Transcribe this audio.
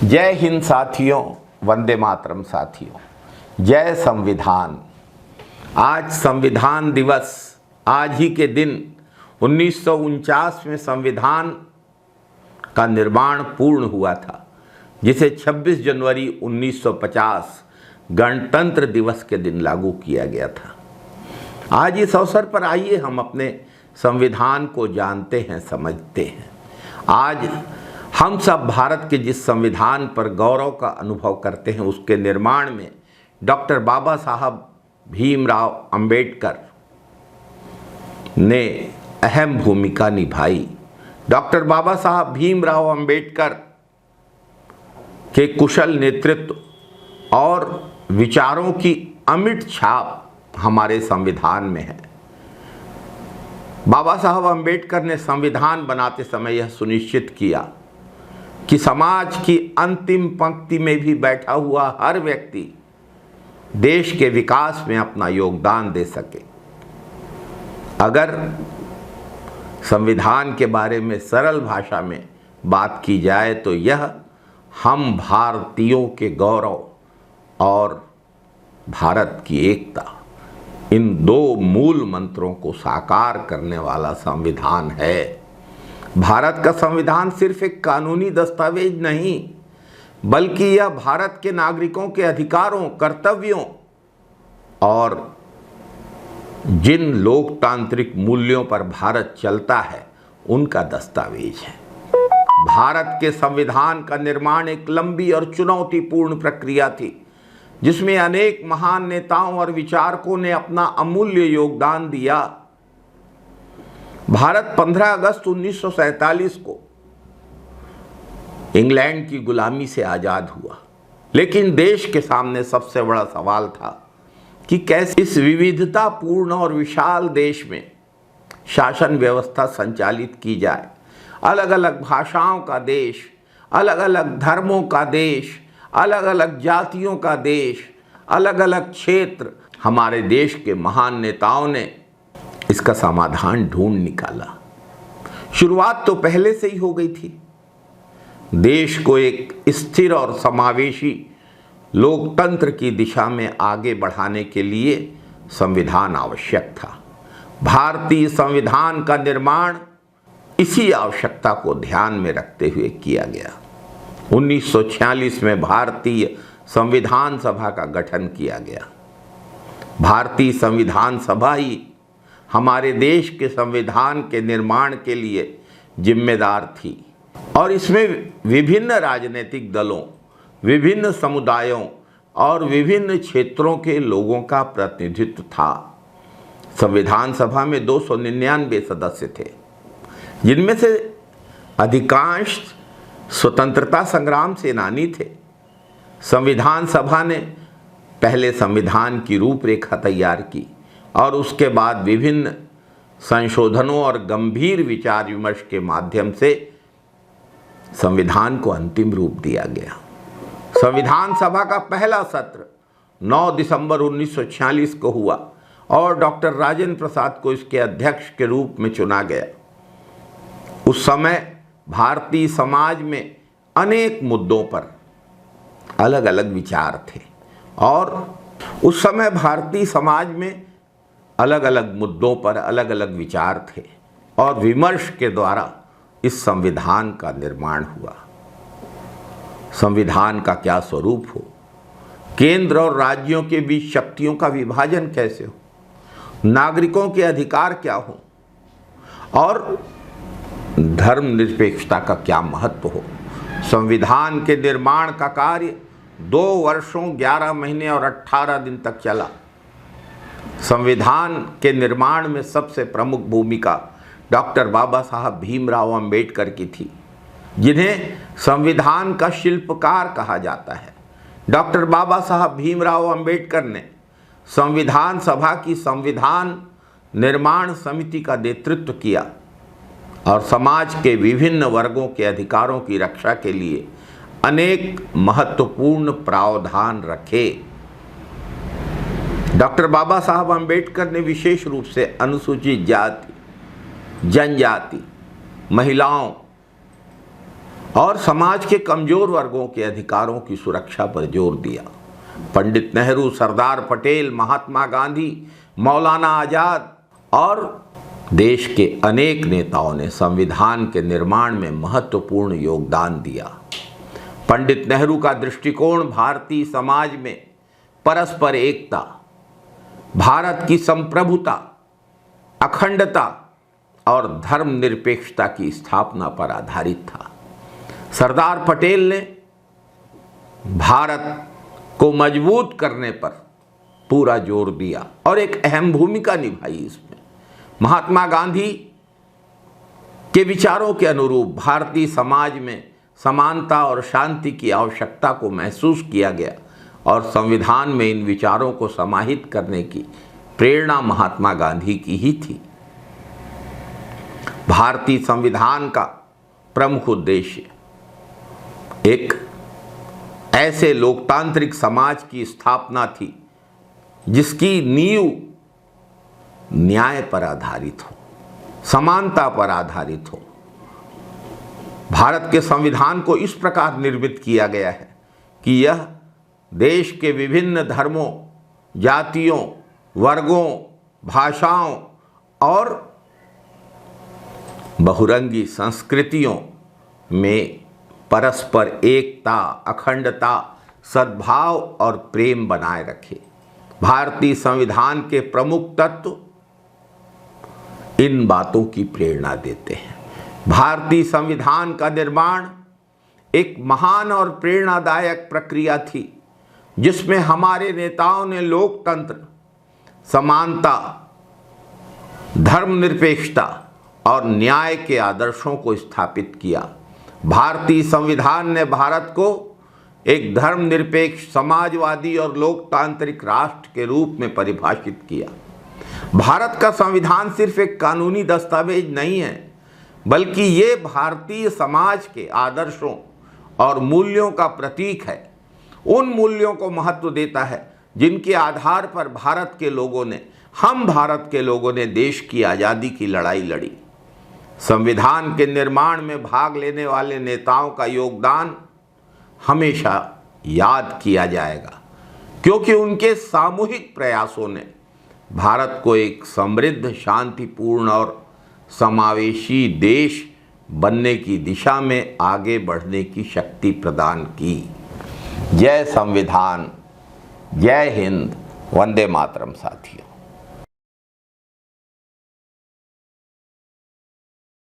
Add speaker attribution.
Speaker 1: जय हिंद साथियों, वंदे मातरम साथियों, जय संविधान। आज संविधान दिवस। आज ही के दिन 1949 में संविधान का निर्माण पूर्ण हुआ था, जिसे 26 जनवरी 1950 गणतंत्र दिवस के दिन लागू किया गया था। आज इस अवसर पर आइए हम अपने संविधान को जानते हैं, समझते हैं। आज हम सब भारत के जिस संविधान पर गौरव का अनुभव करते हैं, उसके निर्माण में डॉक्टर बाबा साहब भीमराव अंबेडकर ने अहम भूमिका निभाई। डॉक्टर बाबा साहब भीमराव अंबेडकर के कुशल नेतृत्व और विचारों की अमिट छाप हमारे संविधान में है। बाबा साहब अंबेडकर ने संविधान बनाते समय यह सुनिश्चित किया कि समाज की अंतिम पंक्ति में भी बैठा हुआ हर व्यक्ति देश के विकास में अपना योगदान दे सके। अगर संविधान के बारे में सरल भाषा में बात की जाए तो यह हम भारतीयों के गौरव और भारत की एकता, इन दो मूल मंत्रों को साकार करने वाला संविधान है। भारत का संविधान सिर्फ एक कानूनी दस्तावेज नहीं, बल्कि यह भारत के नागरिकों के अधिकारों, कर्तव्यों और जिन लोकतांत्रिक मूल्यों पर भारत चलता है, उनका दस्तावेज है। भारत के संविधान का निर्माण एक लंबी और चुनौतीपूर्ण प्रक्रिया थी, जिसमें अनेक महान नेताओं और विचारकों ने अपना अमूल्य योगदान दिया। भारत 15 अगस्त 1947 को इंग्लैंड की गुलामी से आजाद हुआ, लेकिन देश के सामने सबसे बड़ा सवाल था कि कैसे इस विविधतापूर्ण और विशाल देश में शासन व्यवस्था संचालित की जाए। अलग अलग भाषाओं का देश, अलग अलग धर्मों का देश, अलग अलग जातियों का देश, अलग अलग क्षेत्र। हमारे देश के महान नेताओं ने इसका समाधान ढूंढ निकाला। शुरुआत तो पहले से ही हो गई थी। देश को एक स्थिर और समावेशी लोकतंत्र की दिशा में आगे बढ़ाने के लिए संविधान आवश्यक था। भारतीय संविधान का निर्माण इसी आवश्यकता को ध्यान में रखते हुए किया गया। 1946 में भारतीय संविधान सभा का गठन किया गया। भारतीय संविधान सभा ही हमारे देश के संविधान के निर्माण के लिए जिम्मेदार थी और इसमें विभिन्न राजनीतिक दलों, विभिन्न समुदायों और विभिन्न क्षेत्रों के लोगों का प्रतिनिधित्व था। संविधान सभा में 299 सदस्य थे, जिनमें से अधिकांश स्वतंत्रता संग्राम सेनानी थे। संविधान सभा ने पहले संविधान की रूपरेखा तैयार की और उसके बाद विभिन्न संशोधनों और गंभीर विचार विमर्श के माध्यम से संविधान को अंतिम रूप दिया गया। संविधान सभा का पहला सत्र 9 दिसंबर 1946 को हुआ और डॉक्टर राजेंद्र प्रसाद को इसके अध्यक्ष के रूप में चुना गया। उस समय भारतीय समाज में अनेक मुद्दों पर अलग अलग विचार थे और उस समय भारतीय समाज में अलग अलग मुद्दों पर अलग अलग विचार थे और विमर्श के द्वारा इस संविधान का निर्माण हुआ। संविधान का क्या स्वरूप हो, केंद्र और राज्यों के बीच शक्तियों का विभाजन कैसे हो, नागरिकों के अधिकार क्या हो और धर्मनिरपेक्षता का क्या महत्व हो। संविधान के निर्माण का कार्य 2 वर्षों 11 महीने और 18 दिन तक चला। संविधान के निर्माण में सबसे प्रमुख भूमिका डॉक्टर बाबा साहब भीमराव अंबेडकर की थी, जिन्हें संविधान का शिल्पकार कहा जाता है। डॉक्टर बाबा साहब भीमराव अंबेडकर ने संविधान सभा की संविधान निर्माण समिति का नेतृत्व किया और समाज के विभिन्न वर्गों के अधिकारों की रक्षा के लिए अनेक महत्वपूर्ण प्रावधान रखे। डॉक्टर बाबा साहब अंबेडकर ने विशेष रूप से अनुसूचित जाति, जनजाति, महिलाओं और समाज के कमजोर वर्गों के अधिकारों की सुरक्षा पर जोर दिया। पंडित नेहरू, सरदार पटेल, महात्मा गांधी, मौलाना आजाद और देश के अनेक नेताओं ने संविधान के निर्माण में महत्वपूर्ण योगदान दिया। पंडित नेहरू का दृष्टिकोण भारतीय समाज में परस्पर एकता, भारत की संप्रभुता, अखंडता और धर्मनिरपेक्षता की स्थापना पर आधारित था। सरदार पटेल ने भारत को मजबूत करने पर पूरा जोर दिया और एक अहम भूमिका निभाई इसमें। महात्मा गांधी के विचारों के अनुरूप भारतीय समाज में समानता और शांति की आवश्यकता को महसूस किया गया और संविधान में इन विचारों को समाहित करने की प्रेरणा महात्मा गांधी की ही थी। भारतीय संविधान का प्रमुख उद्देश्य एक ऐसे लोकतांत्रिक समाज की स्थापना थी जिसकी नींव न्याय पर आधारित हो, समानता पर आधारित हो। भारत के संविधान को इस प्रकार निर्मित किया गया है कि यह देश के विभिन्न धर्मों, जातियों, वर्गों, भाषाओं और बहुरंगी संस्कृतियों में परस्पर एकता, अखंडता, सद्भाव और प्रेम बनाए रखे। भारतीय संविधान के प्रमुख तत्व इन बातों की प्रेरणा देते हैं। भारतीय संविधान का निर्माण एक महान और प्रेरणादायक प्रक्रिया थी जिसमें हमारे नेताओं ने लोकतंत्र, समानता, धर्मनिरपेक्षता और न्याय के आदर्शों को स्थापित किया। भारतीय संविधान ने भारत को एक धर्मनिरपेक्ष, समाजवादी और लोकतांत्रिक राष्ट्र के रूप में परिभाषित किया। भारत का संविधान सिर्फ एक कानूनी दस्तावेज नहीं है, बल्कि ये भारतीय समाज के आदर्शों और मूल्यों का प्रतीक है। उन मूल्यों को महत्व देता है जिनके आधार पर भारत के लोगों ने देश की आज़ादी की लड़ाई लड़ी। संविधान के निर्माण में भाग लेने वाले नेताओं का योगदान हमेशा याद किया जाएगा, क्योंकि उनके सामूहिक प्रयासों ने भारत को एक समृद्ध, शांतिपूर्ण और समावेशी देश बनने की दिशा में आगे बढ़ने की शक्ति प्रदान की। जय संविधान, जय हिंद, वंदे मातरम साथियों।